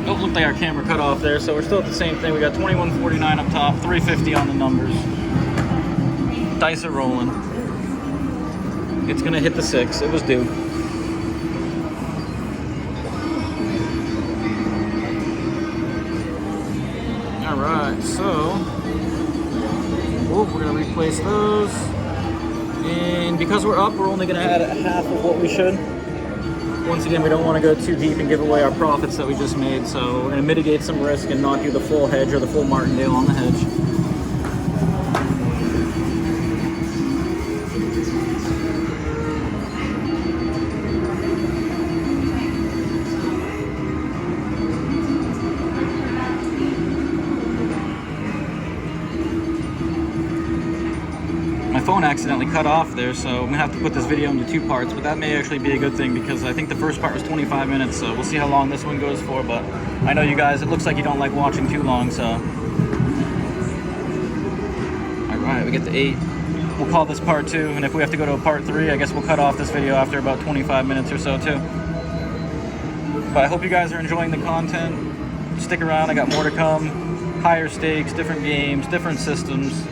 Oh, looked like our camera cut off there, so we're still at the same thing. We got 21.49 up top, 350 on the numbers. Dice are rolling. It's gonna hit the 6. It was due. All right, so we're gonna replace those, and because we're up, we're only gonna add half of what we should. Once again, we don't want to go too deep and give away our profits that we just made, so we're going to mitigate some risk and not do the full hedge or the full martingale on the hedge. My phone accidentally cut off there, so I'm going to have to put this video into 2 parts, but that may actually be a good thing because I think the first part was 25 minutes, so we'll see how long this one goes for, but I know you guys, it looks like you don't like watching too long, so. Alright, we get the 8. We'll call this part 2, and if we have to go to a part 3, I guess we'll cut off this video after about 25 minutes or so too. But I hope you guys are enjoying the content. Stick around, I got more to come. Higher stakes, different games, different systems.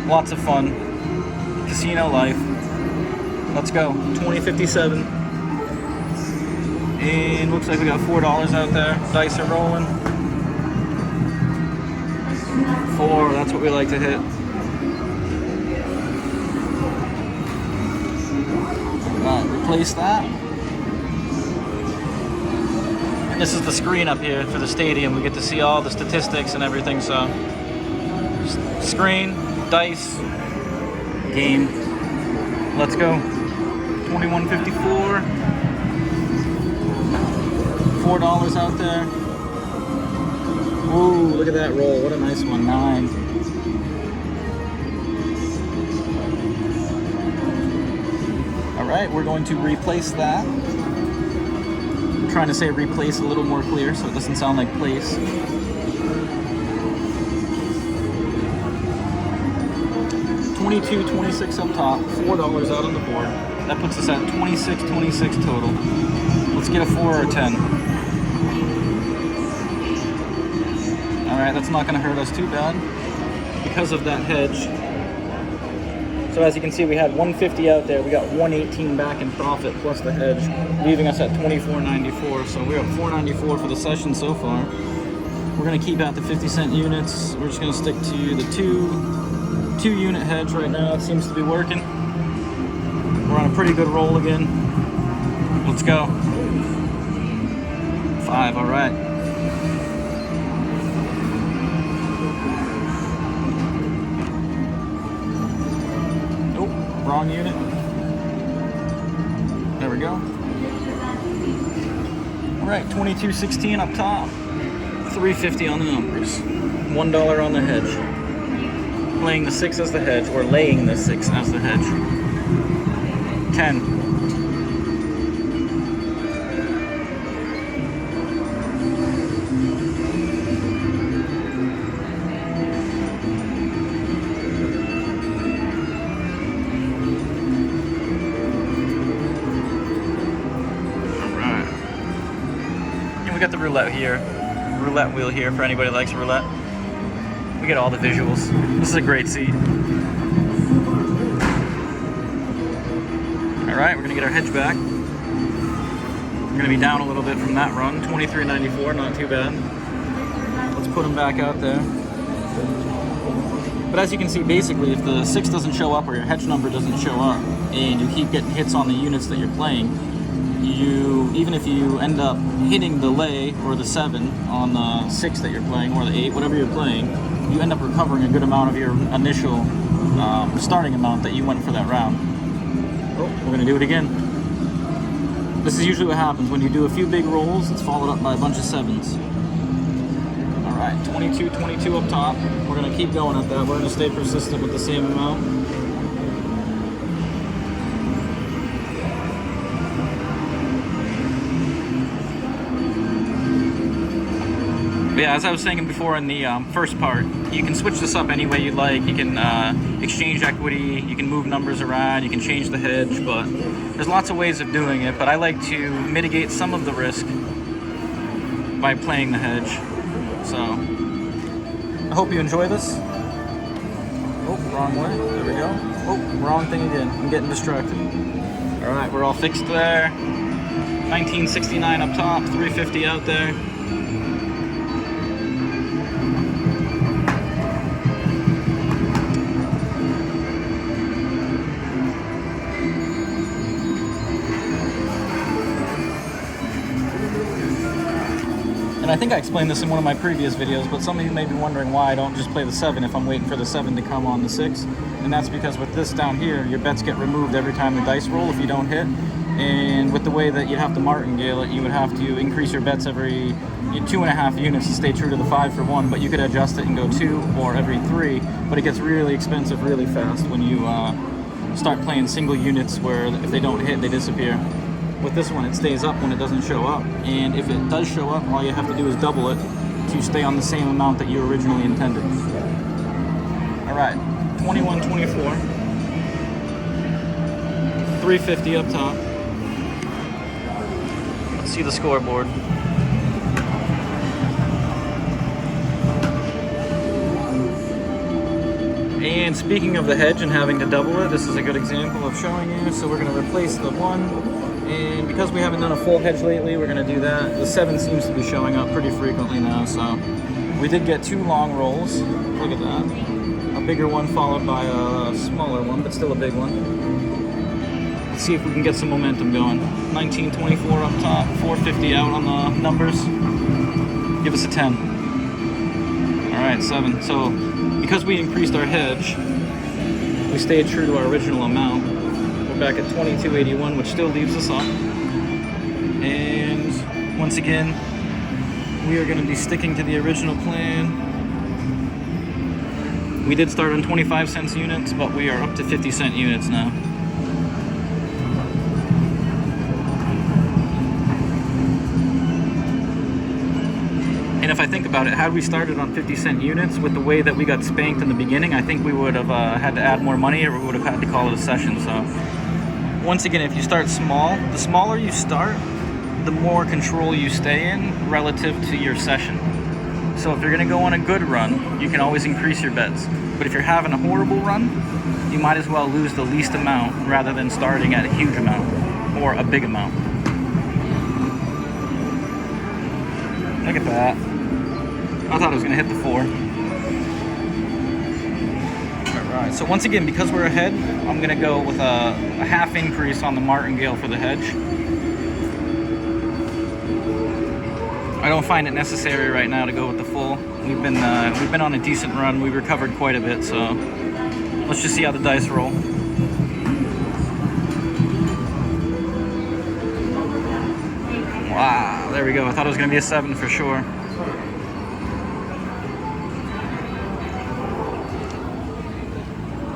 Lots of fun. Casino life. Let's go. 2057. And looks like we got $4 out there. Dice are rolling. 4, that's what we like to hit. Replace that. And this is the screen up here for the stadium. We get to see all the statistics and everything, so. Screen. Dice, game, let's go. 21.54, $4 out there. Ooh, look at that roll, what a nice one, 9. All right, we're going to replace that. I'm trying to say replace a little more clear so it doesn't sound like place. 22.26 up top, $4 out on the board. That puts us at 26.26 total. Let's get a 4 or a 10. All right, that's not going to hurt us too bad because of that hedge. So as you can see, we had 150 out there. We got 118 back in profit plus the hedge, leaving us at 24.94. So we're at 4.94 for the session so far. We're going to keep out the 50-cent units. We're just going to stick to the two unit hedge right now. It seems to be working. We're on a pretty good roll again. Let's go. 5, all right. Oh, wrong unit. There we go. All right, 22.16 up top. 350 on the numbers. $1 on the hedge. Playing the 6 as the hedge, or laying the 6 as the hedge. 10. Alright. And we got the roulette here. Roulette wheel here for anybody who likes roulette. We get all the visuals. This is a great seat. All right, we're gonna get our hedge back. We're gonna be down a little bit from that run. 23.94, not too bad. Let's put them back out there. But as you can see, basically, if the 6 doesn't show up or your hedge number doesn't show up, and you keep getting hits on the units that you're playing, even if you end up hitting the lay or the 7 on the 6 that you're playing, or the 8, whatever you're playing, you end up recovering a good amount of your initial starting amount that you went for that round. Oh, we're gonna do it again. This is usually what happens when you do a few big rolls. It's followed up by a bunch of 7s. All right, 22 up top. We're gonna keep going at that. We're gonna stay persistent with the same amount. But yeah, as I was saying before in the first part, you can switch this up any way you like. You can exchange equity, you can move numbers around, you can change the hedge, but there's lots of ways of doing it. But I like to mitigate some of the risk by playing the hedge. So I hope you enjoy this. Oh, wrong way. There we go. Oh, wrong thing again. I'm getting distracted. All right, we're all fixed there. 1969 up top, 350 out there. And I think I explained this in one of my previous videos, but some of you may be wondering why I don't just play the 7 if I'm waiting for the 7 to come on the 6. And that's because with this down here, your bets get removed every time the dice roll if you don't hit. And with the way that you'd have to martingale it, you would have to increase your bets every 2.5 units to stay true to the 5 for 1, but you could adjust it and go 2 or every 3, but it gets really expensive really fast when you start playing single units where if they don't hit, they disappear. With this one, it stays up when it doesn't show up, and if it does show up, all you have to do is double it to stay on the same amount that you originally intended. All right, 21-24, 350 up top. Let's see the scoreboard. And speaking of the hedge and having to double it, this is a good example of showing you. So we're going to replace the 1. And because we haven't done a full hedge lately, we're going to do that. The 7 seems to be showing up pretty frequently now, so we did get 2 long rolls. Look at that. A bigger one followed by a smaller one, but still a big one. Let's see if we can get some momentum going. 1924 up top, 450 out on the numbers. Give us a 10. All right, 7. So because we increased our hedge, we stayed true to our original amount. We're back at 2281, which still leaves us up. And once again, we are going to be sticking to the original plan. We did start on 25 cents units, but we are up to 50 cent units now. And if I think about it, had we started on 50 cent units with the way that we got spanked in the beginning, I think we would have had to add more money, or we would have had to call it a session. So once again, if you start small, the smaller you start, the more control you stay in relative to your session. So if you're going to go on a good run, you can always increase your bets. But if you're having a horrible run, you might as well lose the least amount rather than starting at a huge amount or a big amount. Look at that. I thought it was going to hit the 4. Alright, so once again, because we're ahead, I'm going to go with a half increase on the martingale for the hedge. I don't find it necessary right now to go with the full. We've been on a decent run. We recovered quite a bit, so let's just see how the dice roll. Wow, there we go. I thought it was going to be a 7 for sure.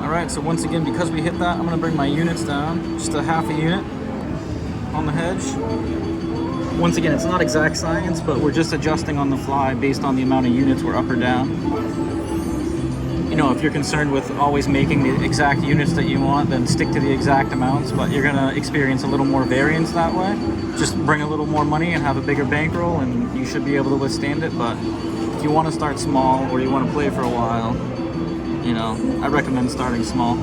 Alright, so once again, because we hit that, I'm going to bring my units down. Just a half a unit on the hedge. Once again, it's not exact science, but we're just adjusting on the fly based on the amount of units we're up or down. You know, if you're concerned with always making the exact units that you want, then stick to the exact amounts, but you're going to experience a little more variance that way. Just bring a little more money and have a bigger bankroll, and you should be able to withstand it. But if you want to start small or you want to play for a while, you know, I recommend starting small.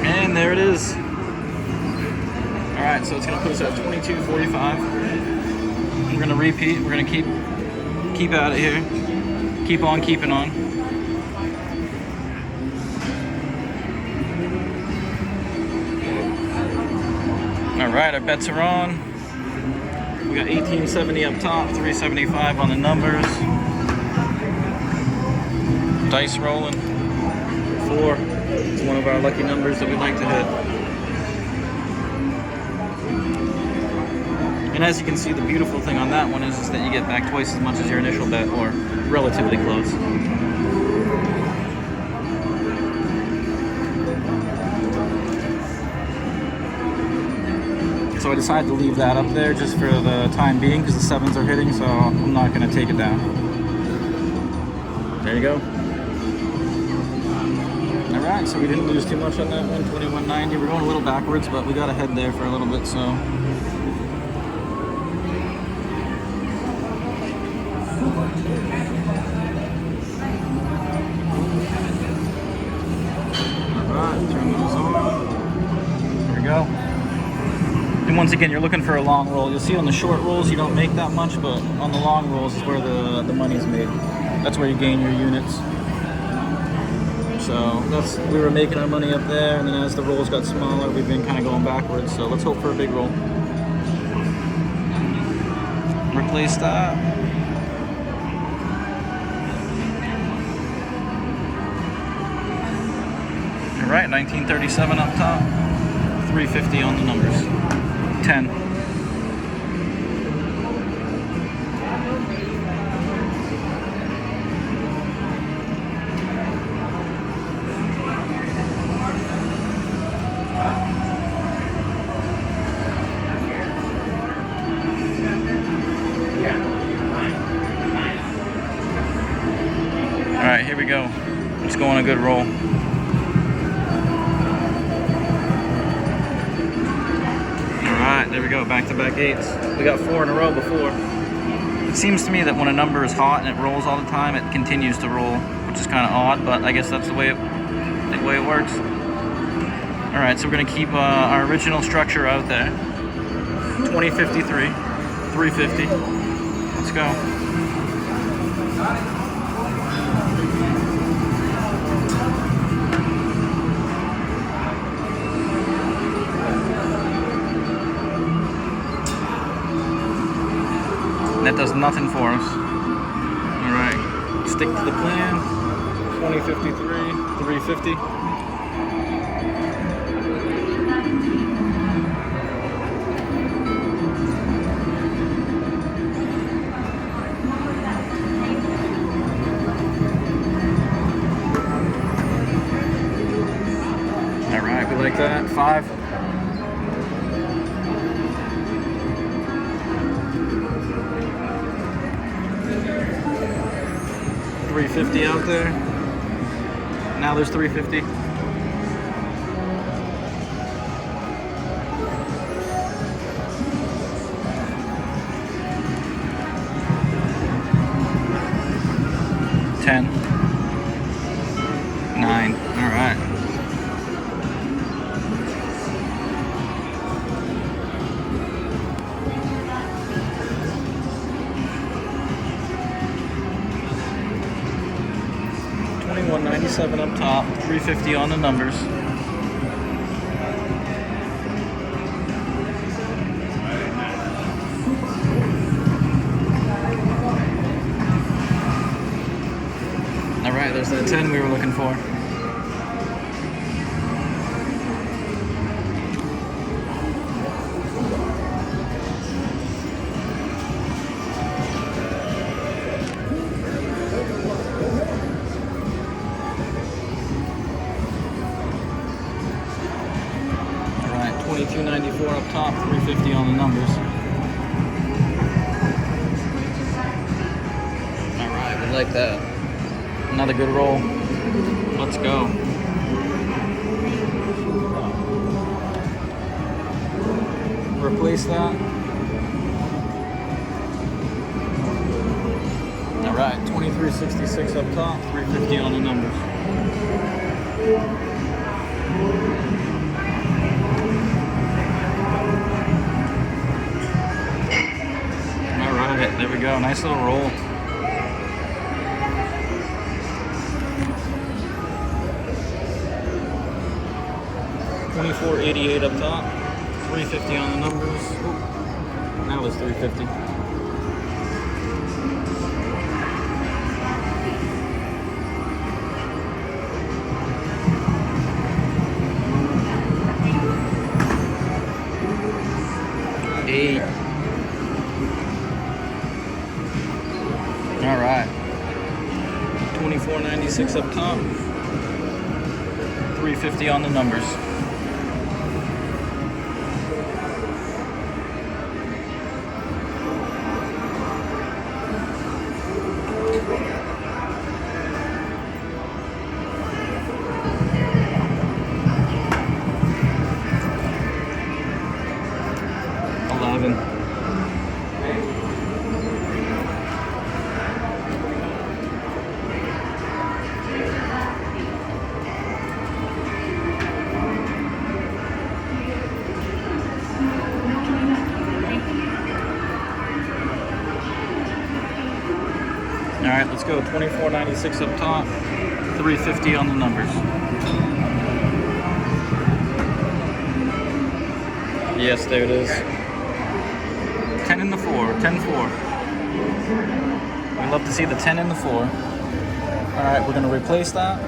And there it is. All right, so it's going to put us at 22.45. We're going to repeat. We're going to keep at it here. Keep on keeping on. All right, our bets are on. We got 1870 up top, 375 on the numbers. Dice rolling. 4. It's one of our lucky numbers that we like to hit. And as you can see, the beautiful thing on that one is that you get back twice as much as your initial bet, or relatively close. so I decided to leave that up there just for the time being because the 7s are hitting, so I'm not going to take it down. There you go. Alright, so we didn't lose too much on that one, 21.90. We're going a little backwards, but we got ahead there for a little bit, so. Alright, turn those on. There we go. And once again, you're looking for a long roll. You'll see on the short rolls you don't make that much, but on the long rolls is where the money's made. That's where you gain your units. So we were making our money up there, and then as the rolls got smaller, we've been kind of going backwards. So let's hope for a big roll. Replace that. All right, 1937 up top, 350 on the numbers. 10. All right, here we go. Let's go on a good roll. There we go, back-to-back 8s. We got 4 in a row before. It seems to me that when a number is hot and it rolls all the time, it continues to roll, which is kind of odd, but I guess that's the way it works. All right, so we're gonna keep our original structure out there. 2053, 350. Let's go. That does nothing for us. All right, stick to the plan. 2053, 350. All right, we like that. 5. 350 out there. Now there's 350. $10. $9. All right. $197 up top, 350 on the numbers. All right, there's that 10 we were looking for. $22.94 up top, 350 on the numbers. All right, we like that. Another good roll. Let's go. Replace that. All right, 23.66 up top, 350 on the numbers. There we go, nice little roll. $24.88 up top, 350 on the numbers. Ooh, now it's 350. $8. All right, $24.96 up top, 350 on the numbers. even. All right, let's go. $24.96 up top, $3.50 on the numbers. Yes, there it is. 10 in the 4, 10-4. We love to see the 10 in the 4. All right, we're gonna replace that.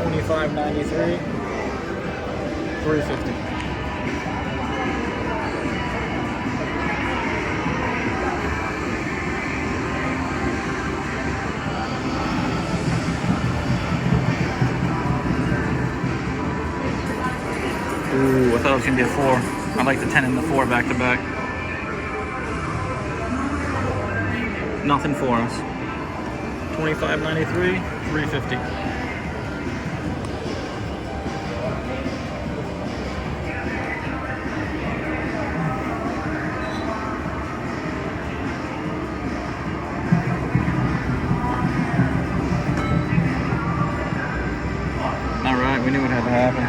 $25.93, $3.50. Ooh, I thought it was gonna be a 4. I like the 10 and the 4 back to back. Nothing for us. $25.93, $3.50. All right, we knew it had to happen.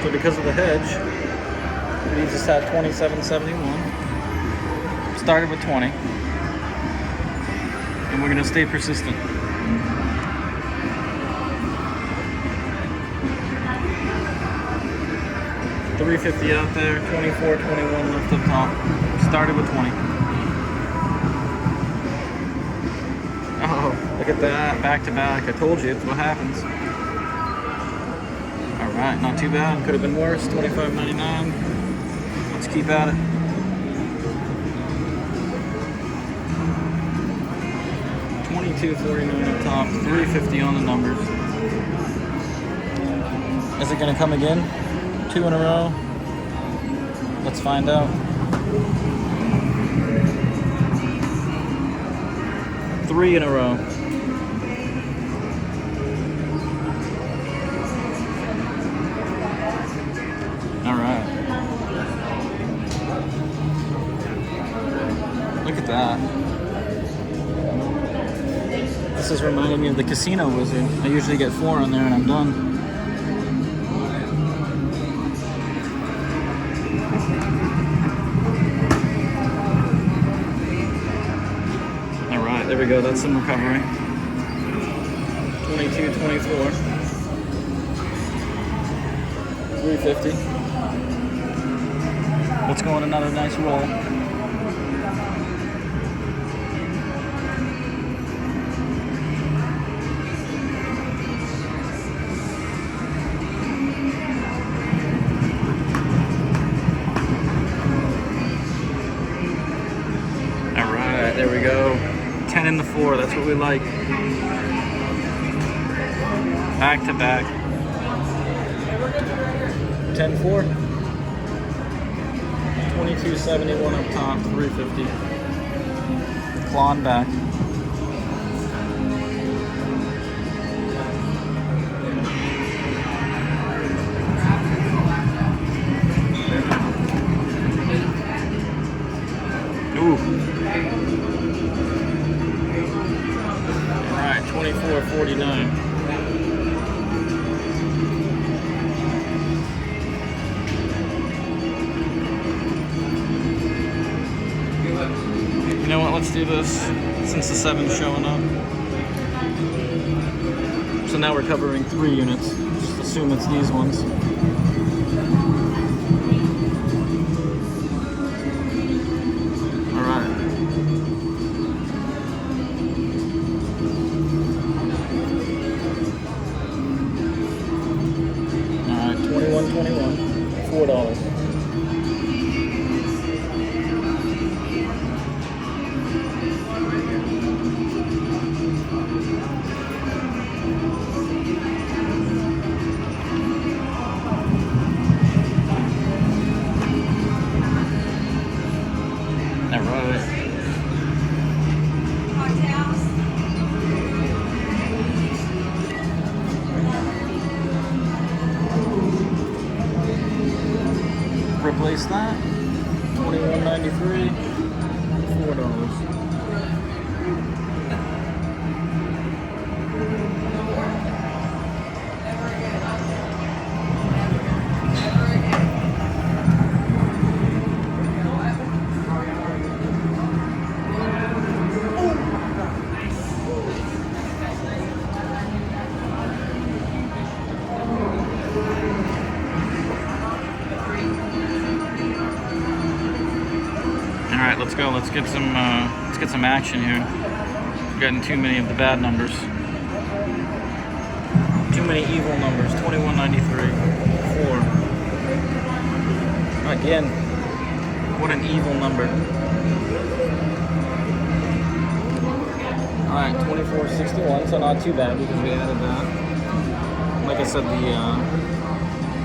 So because of the hedge, we just had 27.71. Started with 20, and we're gonna stay persistent. $3.50 out there, 24.21 left up top. Started with 20. Oh, look at that, back to back. I told you, it's what happens. Alright, not too bad. Could have been worse. $25.99. Let's keep at it. $22.49 up top, $3.50 on the numbers. Is it going to come again? 2 in a row? Let's find out. 3 in a row. Look at that. This is reminding me of the Casino Wizard. I usually get 4 on there and I'm done. Alright, there we go. That's some recovery. 22.24. $3.50. Let's go on another nice roll. There we go. 10 in the 4. That's what we like. Back to back. 10-4. $22.71 up top. $3.50. Clawing back. Ooh. Alright, $24.49. You know what, let's do this since the 7's showing up. So now we're covering 3 units. Just assume it's these ones. $21.21, $4. replace that. $21.93, $4. All right, let's go. Let's get some action here. We've gotten too many of the bad numbers. Too many evil numbers. $21.93, $4. Again, what an evil number. All right, $24.61. So not too bad because we added that. Like I said,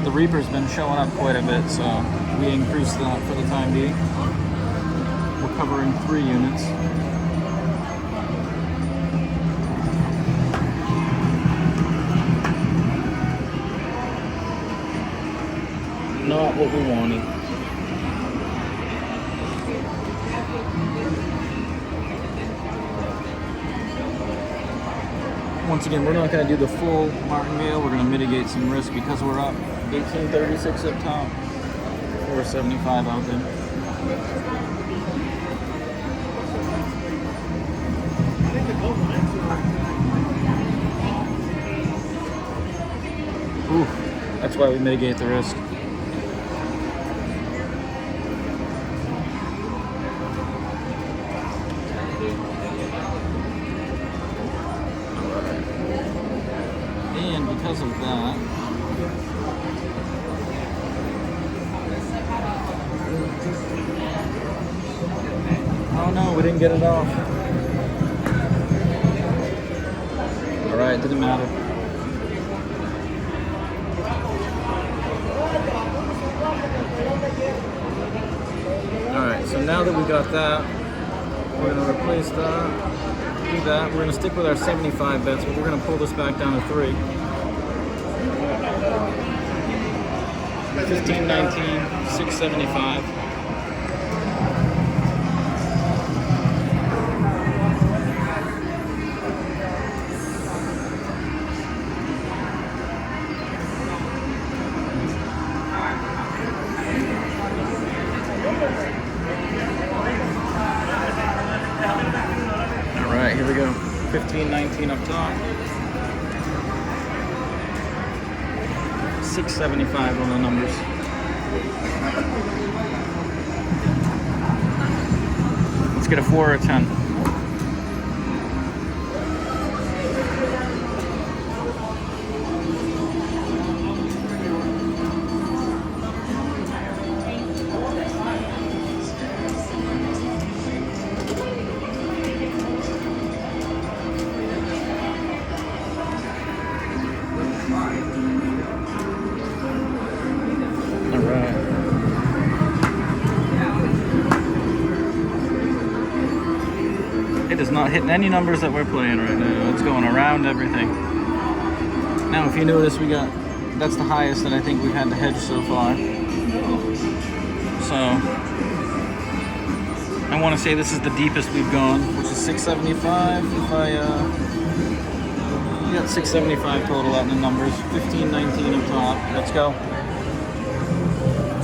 the Reaper's been showing up quite a bit, so we increased that for the time being. We're covering 3 units. Not what we wanted. Once again, we're not going to do the full martingale. We're going to mitigate some risk because we're up 1836 up top, 475 out there. Ooh, that's why we mitigate the risk. And because of that, oh no, we didn't get it off. Alright, didn't matter. Alright, so now that we got that, we're going to replace that, do that. We're going to stick with our 75 bets, but we're going to pull this back down to 3. 1519, 675. All right, here we go. 1519 up top. 675 on the numbers. Let's get a 4 or a 10. It is not hitting any numbers that we're playing right now. It's going around everything. Now, if you notice, that's the highest that I think we've had to hedge so far. So, I want to say this is the deepest we've gone, which is 675. We got 675 total out in the numbers. 1519 up top. Let's go.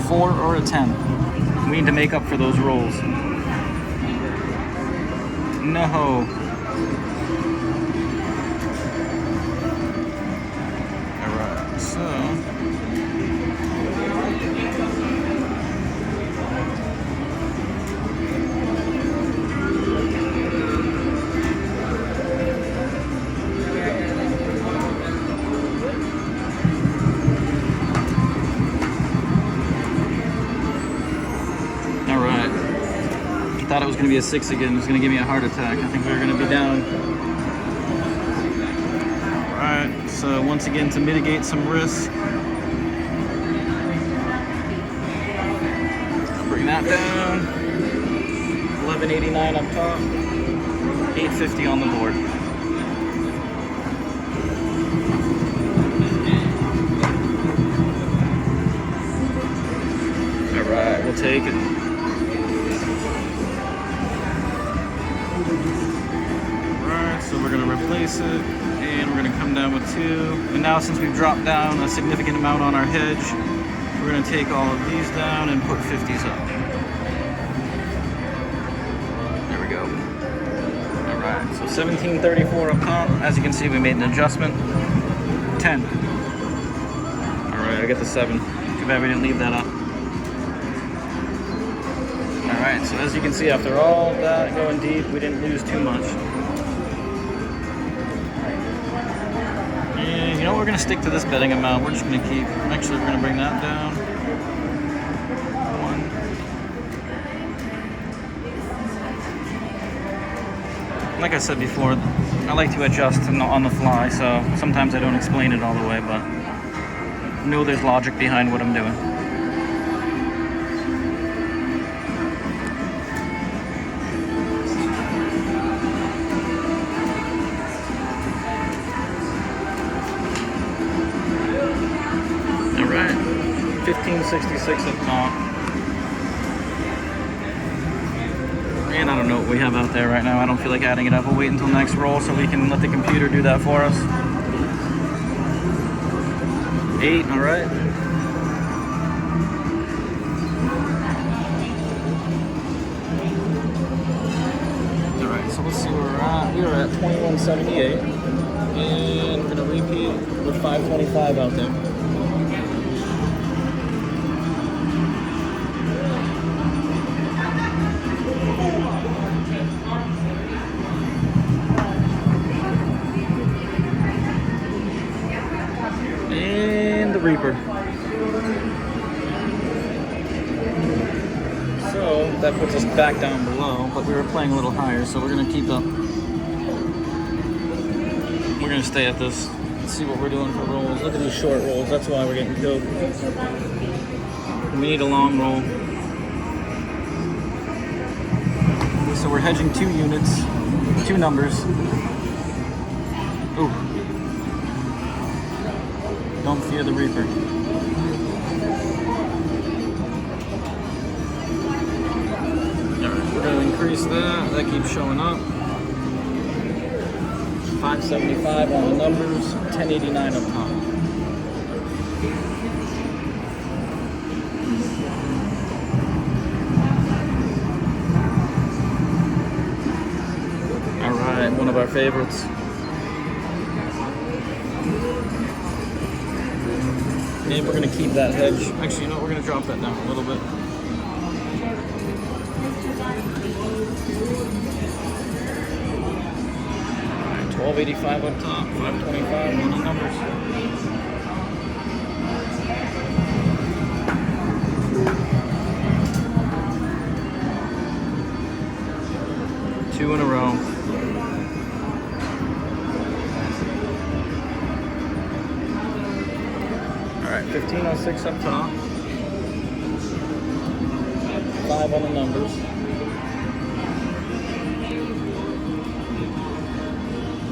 4 or a 10. We need to make up for those rolls. No. Alright, so thought it was going to be a 6 again. It was going to give me a heart attack. I think we were going to be down. Alright, so once again, to mitigate some risk, I'll bring that down. 1189 up top, 850 on the board. Alright. take it. Alright, so we're going to replace it, and we're going to come down with 2. And now since we've dropped down a significant amount on our hedge, we're going to take all of these down and put 50s up. There we go. Alright, so 1734 up top. As you can see, we made an adjustment. 10. Alright, I get the 7. Too bad we didn't leave that up. Alright, so as you can see, after all that going deep, we didn't lose too much. And you know, we're going to stick to this betting amount. We're just going to keep, actually we're going to bring that down. 1. Like I said before, I like to adjust on the fly, so sometimes I don't explain it all the way, but I know there's logic behind what I'm doing. Alright, 1566 up top. And I don't know what we have out there right now. I don't feel like adding it up. We'll wait until next roll so we can let the computer do that for us. 8, alright. Alright, so let's see where we're at. We are at 2178. And we're going to repeat with 525 out there. Reaper. So that puts us back down below, but we were playing a little higher, so we're going to keep up. We're going to stay at this. Let's see what we're doing for rolls. Look at these short rolls. That's why we're getting killed. We need a long roll. So we're hedging 2 units, 2 numbers. Ooh. Don't fear the Reaper. Alright, we're going to increase that. That keeps showing up. 575 on the numbers, 1089 up top. Alright, one of our favorites. And we're going to keep that hedge. Actually, you know what? We're going to drop that down a little bit. Alright, 1285 up top, 525 on the numbers. Two in a row. Alright, 1506 up top. 5 on the numbers.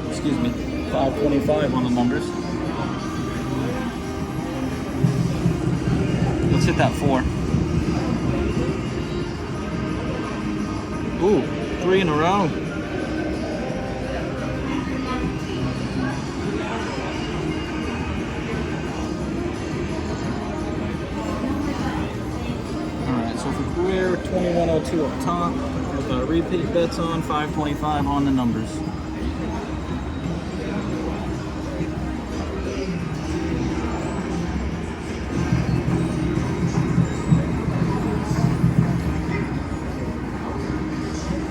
Excuse me, 525 on the numbers. Let's hit that 4. Ooh, 3 in a row. So if we're 2102 up top, with our repeat bets on, 525 on the numbers.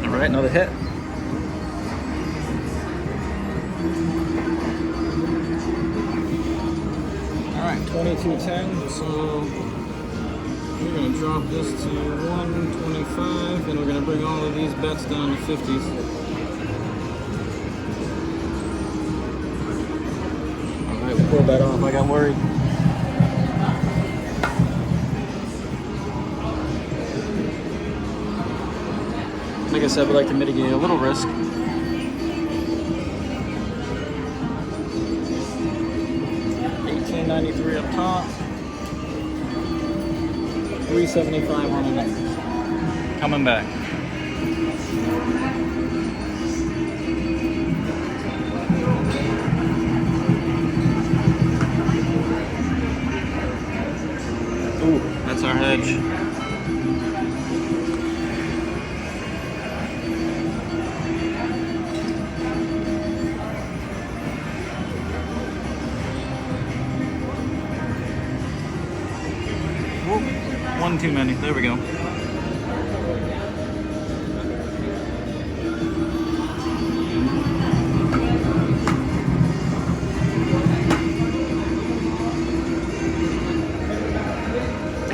Alright, another hit. Alright, 2210, so we're going to drop this to 125, and we're going to bring all of these bets down to 50s. Alright, we pulled that off. I got worried. Like I said, we like to mitigate a little risk. $18.93 up top. 375 on the numbers. Coming back. Ooh, that's our hedge. Whoop, one too many. There we go.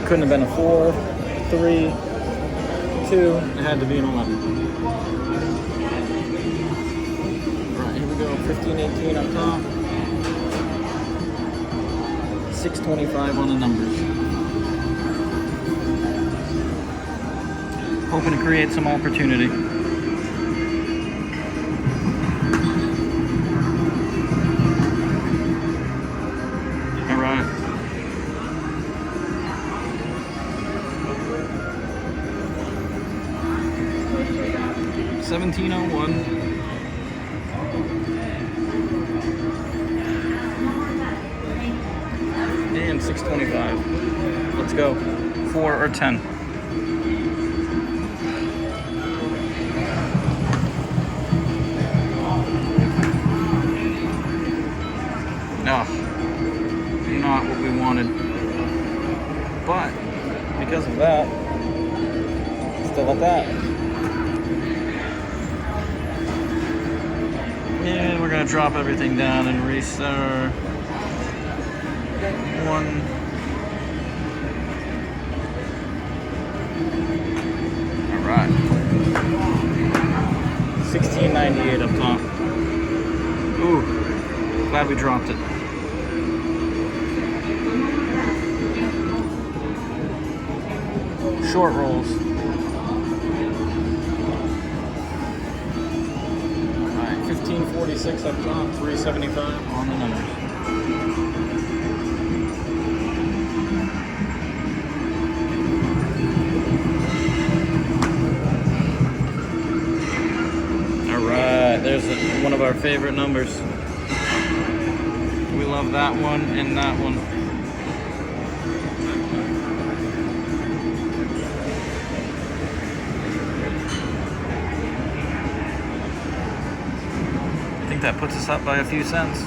Couldn't have been a 4, 3, 2. It had to be an 11. Right, here we go. 15, 18 up top. 625 on the numbers. Hoping to create some opportunity. All right. 1701. And 625. Let's go. 4 or 10. No, not what we wanted. But because of that, still at that. And we're gonna drop everything down and restart. 1. All right. 1698 up top. Ooh, glad we dropped it. Short rolls. 1546 up top, 375 on the numbers. All right, there's one of our favorite numbers. We love that one and that one. That puts us up by a few cents.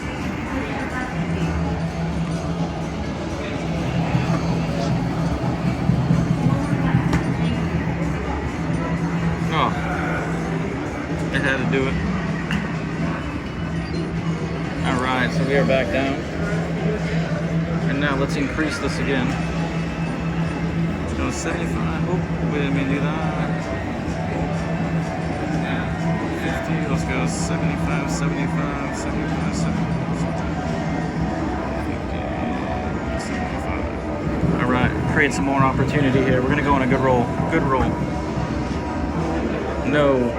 Oh, it had to do it. All right, so we are back down. And now let's increase this again. Let's go 75. Oh, we didn't mean to do that. 50, let's go 75, 75, 75, 75, 75. All right, create some more opportunity here. We're gonna go on a good roll. Good roll. No.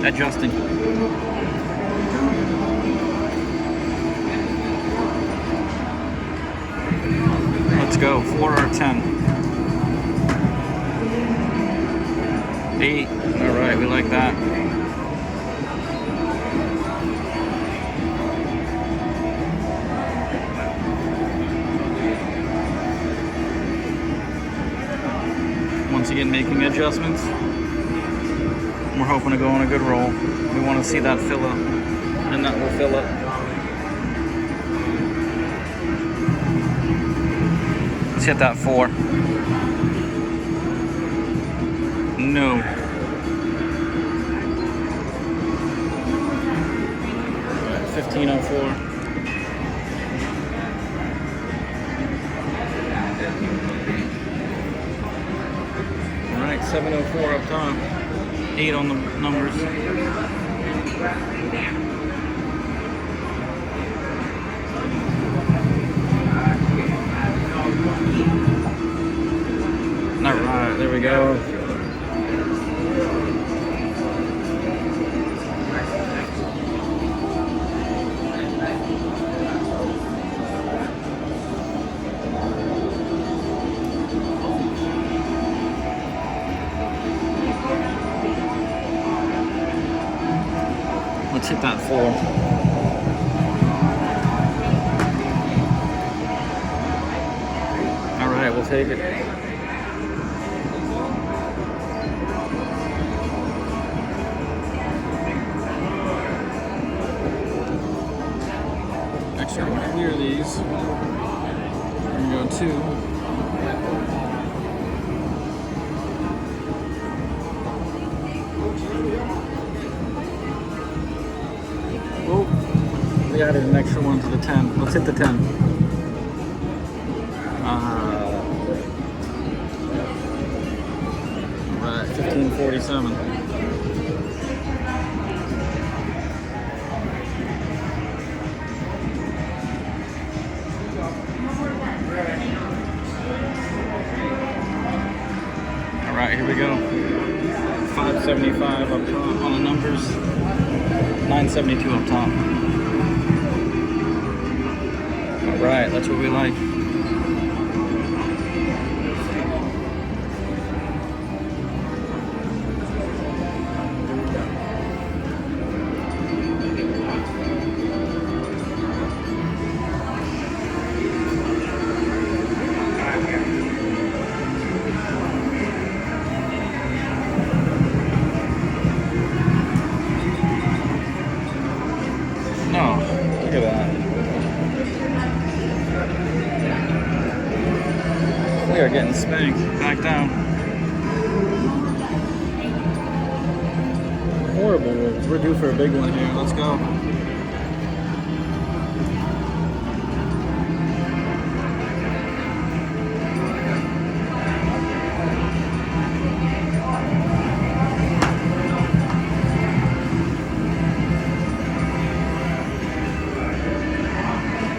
Adjusting. Let's go, 4 or 10. 8, all right, we like that. Once again, making adjustments. We're hoping to go on a good roll. We want to see that fill up, and that will fill up. Let's hit that 4. No. 1504. All right, 704 up top. 8 on the numbers. All right, there we we go. Let's hit that 4. All right, we'll take it. Actually, I'm gonna clear these. We're gonna go 2. We added an extra one to the 10. Let's hit the 10. Right, 1547. All right, here we go. 575 up top on the numbers. 972 up top. Right, that's what we like. No, look at that. We are getting spanked. Back down. Horrible rolls. We're due for a big one here. Let's go.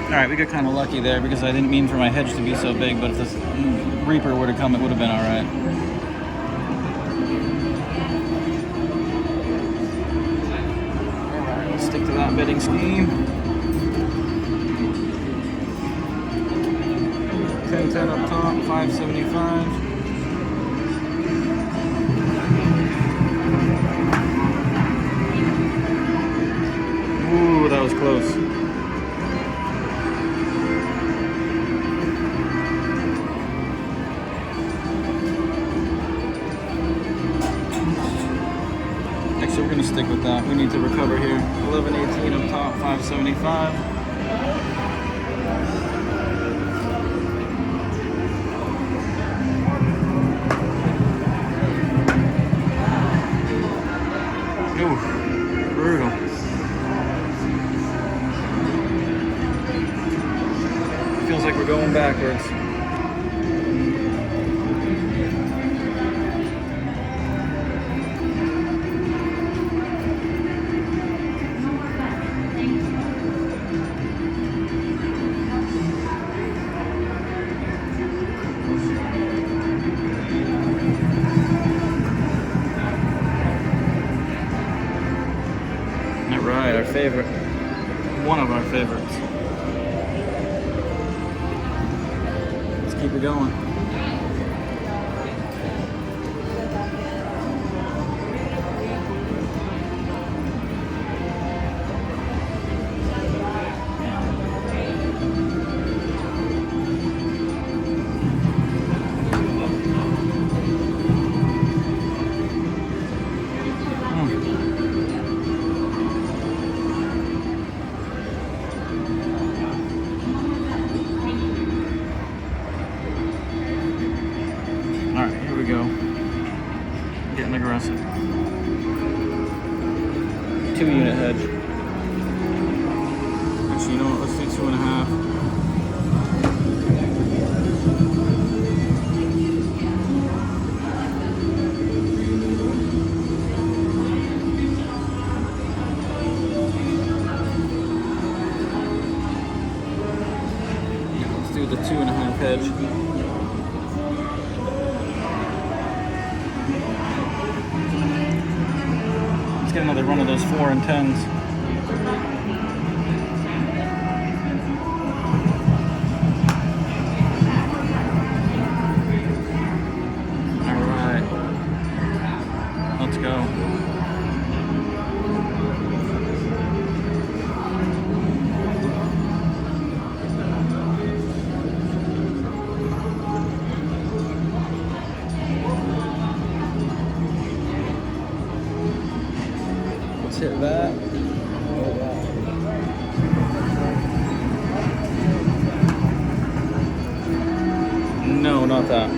Alright, we got kind of lucky there because I didn't mean for my hedge to be so big, but if this Reaper would have come, it would have been alright. Alright, let's stick to that bidding scheme. 10-10 up top, 575. Ooh, that was close. So we're going to stick with that. We need to recover here. 1118 up top, 575. Ooh, brutal. Feels like we're going backwards. Right, our favorite. One of our favorites. Let's keep it going. We go. Getting aggressive. 2-unit hedge. Actually, you know what? Let's do 2.5. Yeah, let's do the 2.5 hedge. Let's get another run of those 4 and 10s. All right. Let's go. Let's hit that. No, not that.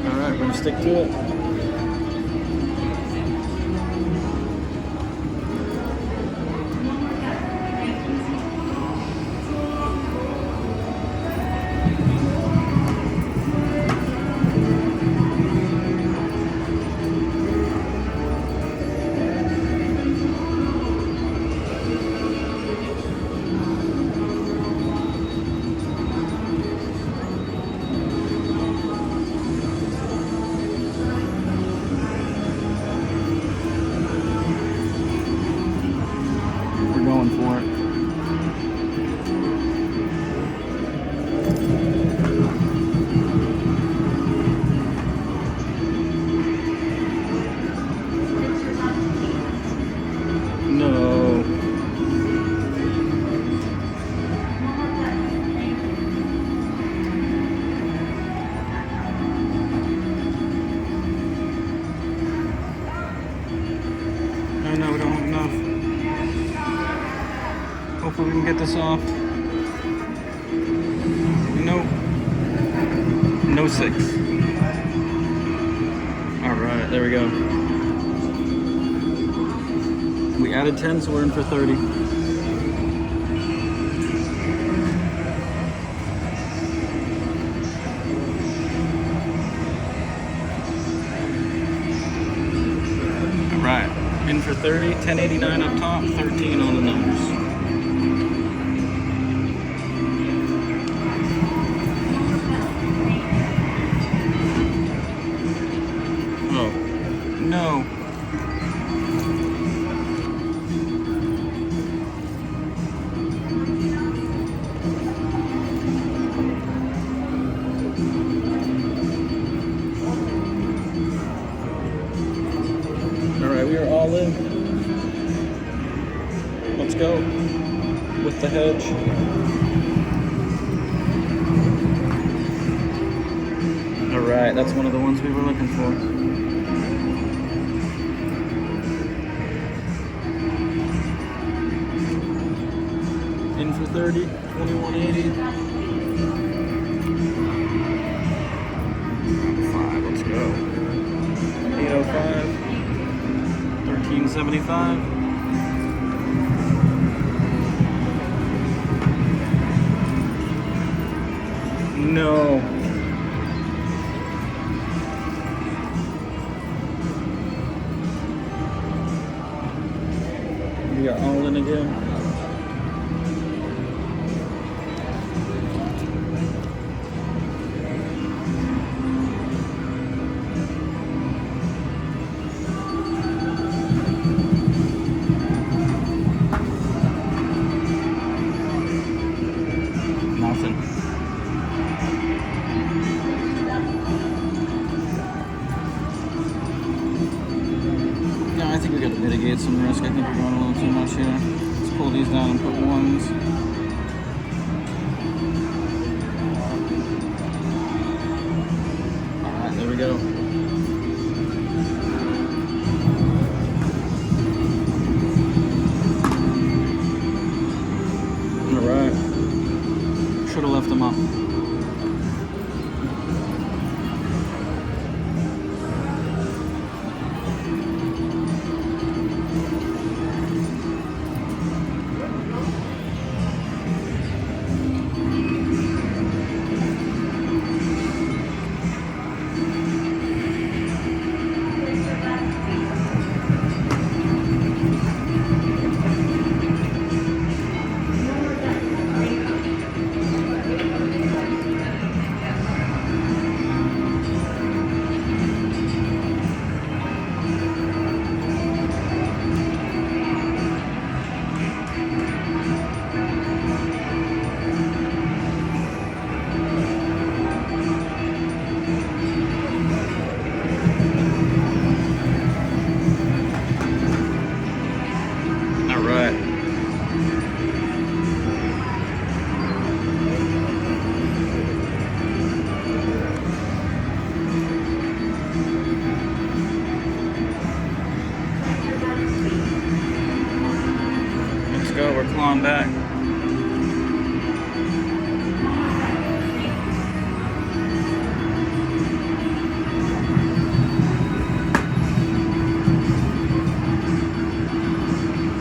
Alright, we're gonna stick to it. We're going for it. No. No, we don't have enough. Hopefully we can get this off. Nope. No 6. Alright, there we go. We added 10, so we're in for 30. Alright, in for 30, 1089 up top, 13 on the numbers. Oh, no. Alright, we are all in. Let's go with the hedge. Alright, that's one of the ones we were looking for. In for 30, 2180. 5, let's go. 805, 1375. No. We are all in again. Nothing. No, I think we got to mitigate some risk. I think we're going a little too much here. Let's pull these down and put 1s. Alright, there we go. Alright. Should have left them up. we're clawing back.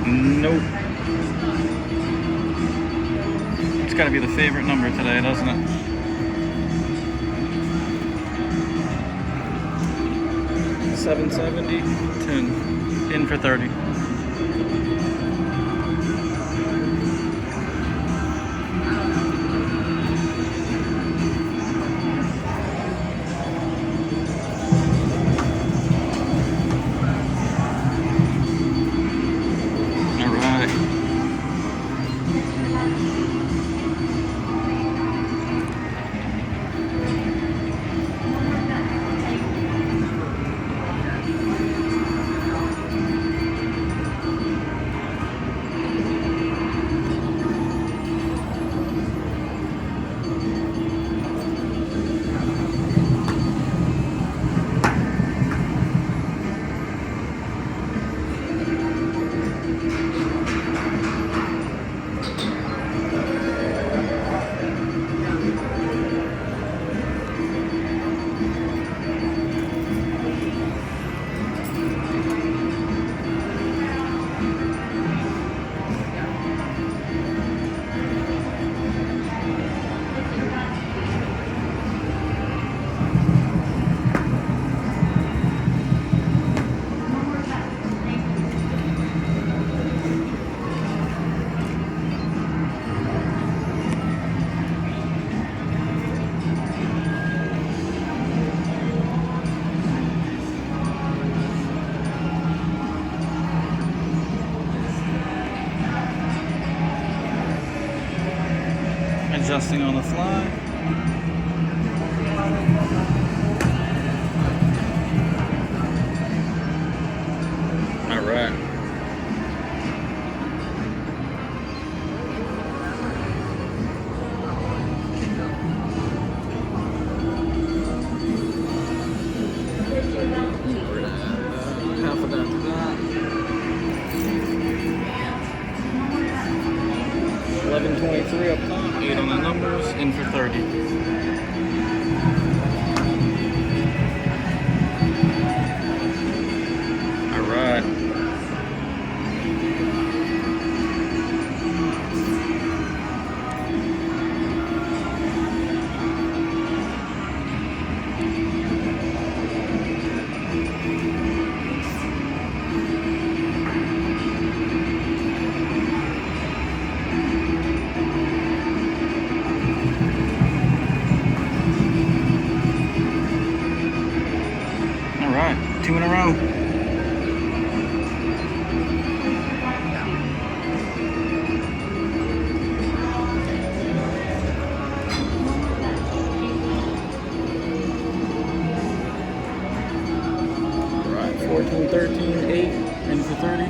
Nope. It's got to be the favorite number today, doesn't it? $770, 10, in for 30. Adjusting on the fly. All right. Half of that to that. 1123 up top, 8 on the numbers, in for 30. Alright. Alright, 2 in a row. Alright, 14, 13, 8, in for 30.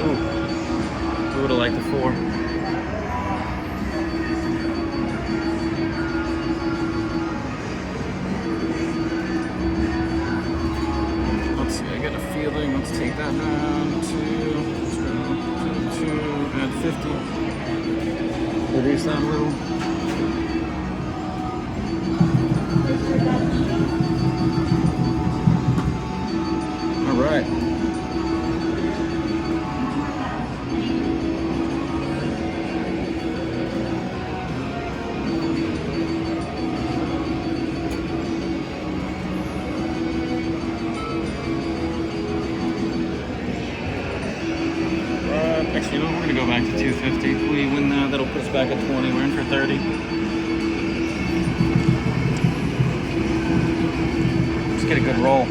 Ooh, would have liked the 4. Let's see, I get a feeling. Let's take that down to add 50. Reduce that a little. All right. Actually, no, we're going to go back to 250. If we win that, that'll put us back at 20. We're in for 30. Let's get a good roll.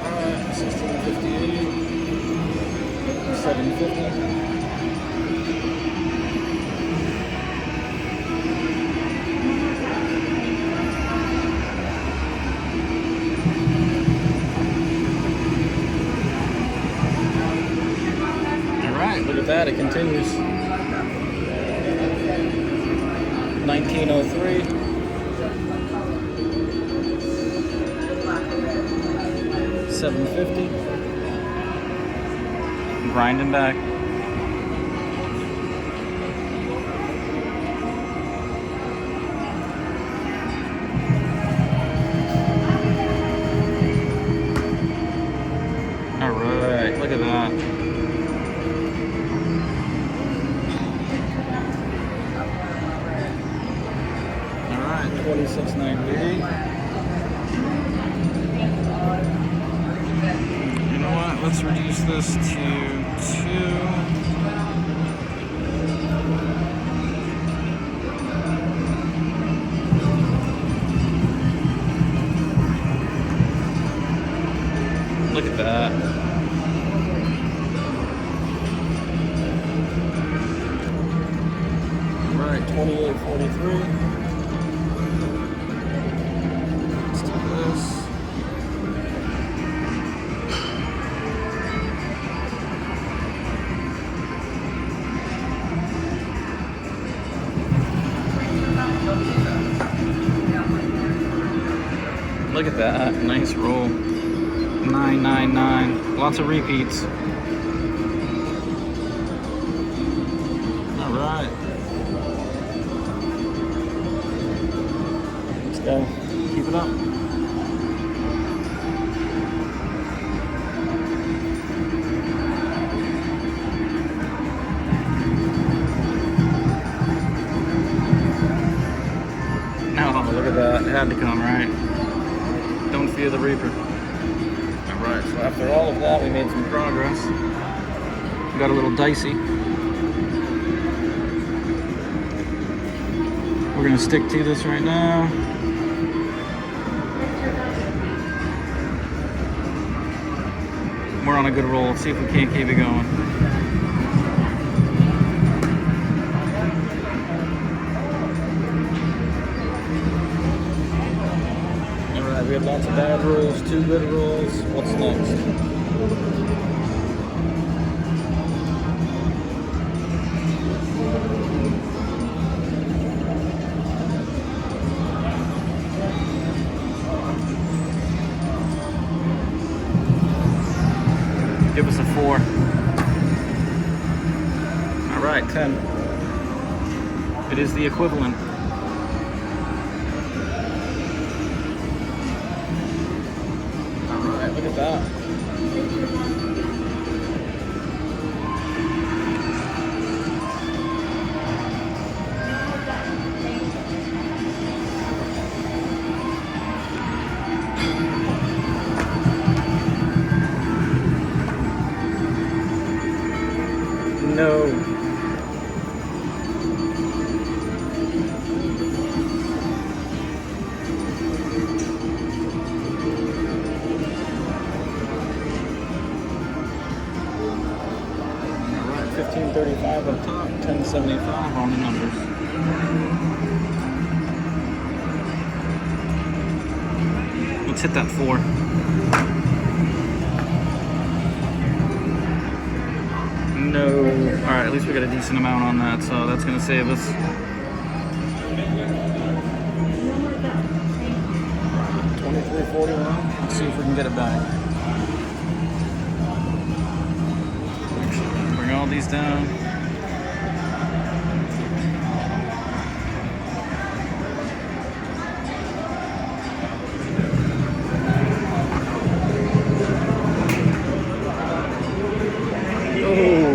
Alright, 1658. 750. right, it continues. 1903. $7.50. Grinding back. Alright, look at that. Alright, $26.98. You know what? Let's reduce this to 2. Look at that. All right, $28.43. Let's do this. Look at that. Nice roll. 999. Lots of repeats. All right. Let's go. Keep it up. No, look at that. It had to come, right? Don't fear the Reaper. Alright, so after all of that, we made some progress. We got a little dicey. We're going to stick to this right now. We're on a good roll. Let's see if we can't keep it going. Alright, we had lots of bad rolls, 2 good rolls. What's next? Give us a 4. All right, 10. It is the equivalent. All right, look at that. No. Alright, $15.35 up top, $10.75 on the numbers. Let's hit that 4. No. Alright, at least we got a decent amount on that, so that's going to save us. $23.41. Let's see if we can get it back. Bring all these down.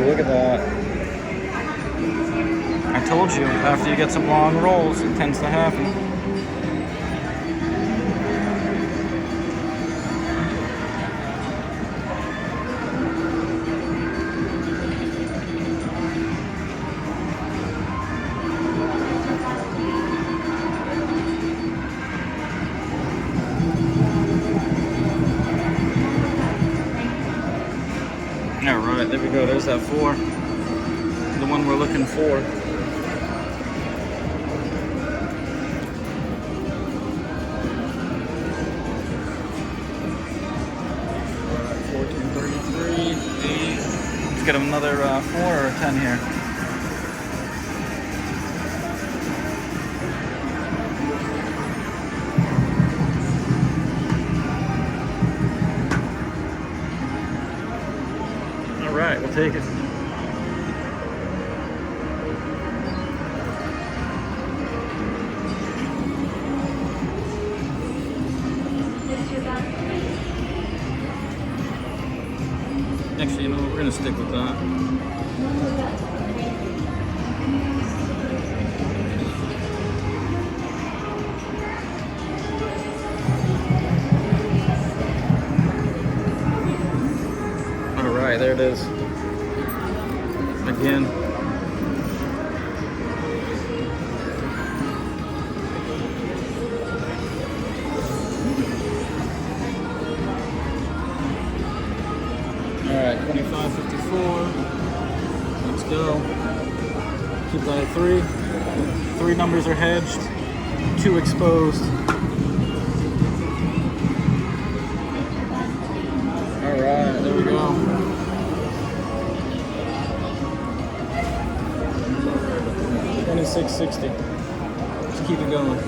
Look at that. I told you, after you get some long rolls, it tends to happen. Alright, there we go. There's that 4. The one we're looking for. $14.33. 8. Let's get another 4 or a 10 here. All right, we'll take it. Actually, you know what? We're gonna stick with that. All right, there it is. Again. Alright, 25.54. Let's go. Keep that at 3. 3 numbers are hedged, 2 exposed. Alright, there we go. $26.60. Let's keep it going.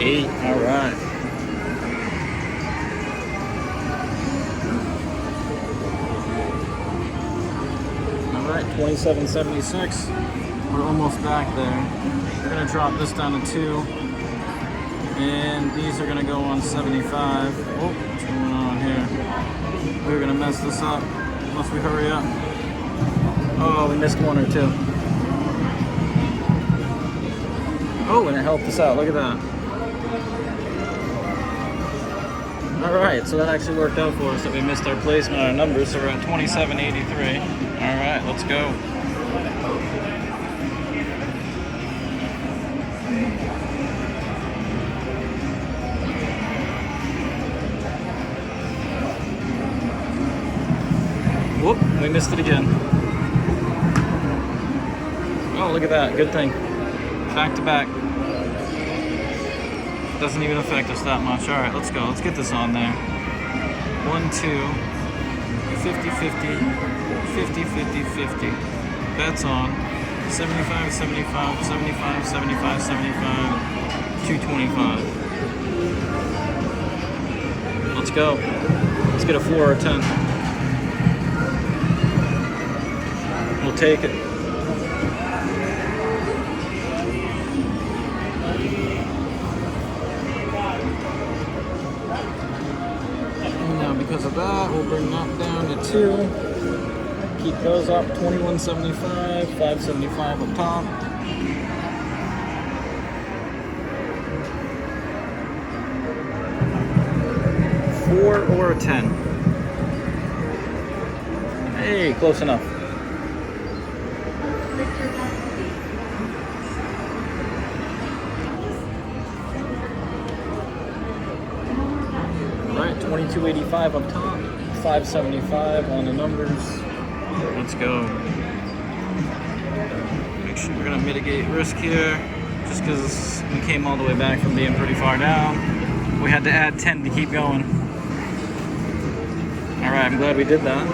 $8. All right. All right, $27.76. We're almost back there. We're gonna drop this down to 2, and these are gonna go on 75. Oh, what's going on here? We're gonna mess this up unless we hurry up. Oh, we missed 1 or 2. Oh, and it helped us out. Look at that. Alright, so that actually worked out for us that we missed our placement on our numbers, so we're at 27.83. Alright, let's go. Whoop, we missed it again. Oh, look at that, good thing. Back to back. Doesn't even affect us that much. All right, let's go. Let's get this on there. 1, 2, 50, 50, 50, 50, 50. Bets on 75, 75, 75, 75, 75, 225. Let's go. Let's get a 4 or a 10. We'll take it. Because of that, we'll bring that down to 2. Keep those up, 21.75, 5.75 up top. $4 or a 10. Hey, close enough. Right, 22.85 up top, 5.75 on the numbers. Let's go. Make sure we're gonna mitigate risk here, just because we came all the way back from being pretty far down. We had to add 10 to keep going. All right, I'm glad we did that.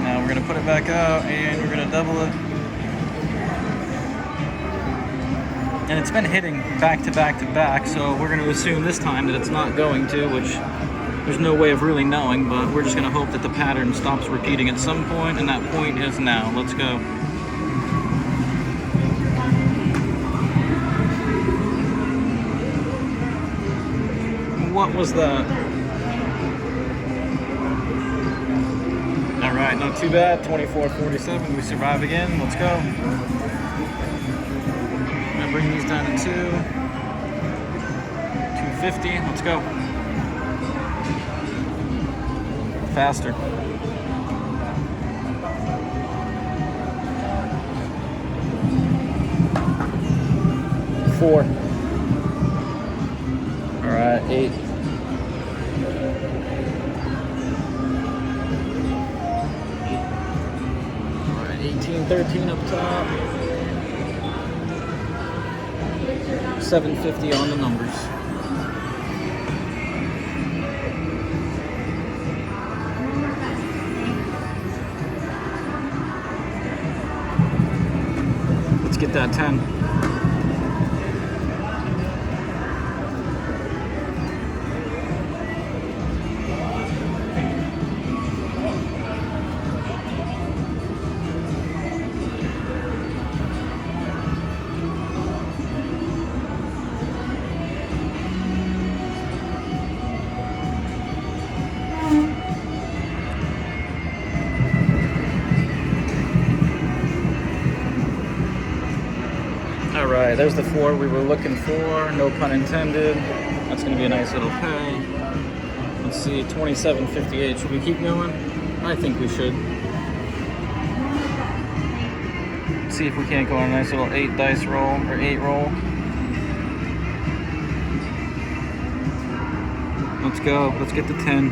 Now we're gonna put it back out and we're gonna double it. And it's been hitting back to back to back, so we're going to assume this time that it's not going to, which there's no way of really knowing, but we're just going to hope that the pattern stops repeating at some point, and that point is now. Let's go. What was that? All right, not too bad. 24.47. We survive again. Let's go. Bring these down to 250. Let's go. Faster. $4. All right, $8. 1913 up top. 750 on the numbers. Let's get that 10. Alright, there's the 4 we were looking for, no pun intended. That's going to be a nice little pay. Let's see, 27.58. Should we keep going? I think we should. Let's see if we can't go on a nice little 8 dice roll, or 8 roll. Let's go, let's get the 10.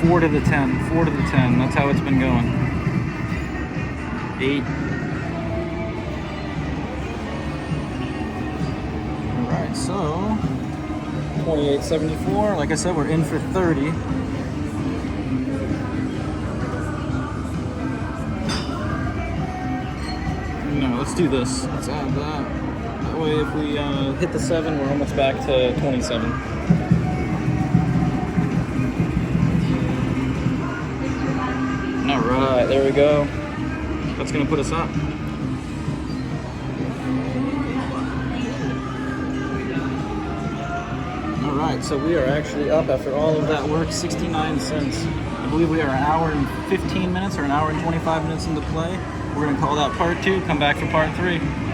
4 to the 10, 4 to the 10. That's how it's been going. 8. So, 28.74. Like I said, we're in for 30. No, let's do this. Let's add that. That way, if we hit the 7, we're almost back to 27. All right, there we go. That's gonna put us up. Alright, so we are actually up after all of that work, 69 cents. I believe we are an hour and 15 minutes or an hour and 25 minutes into play. We're going to call that part 2, come back for part 3.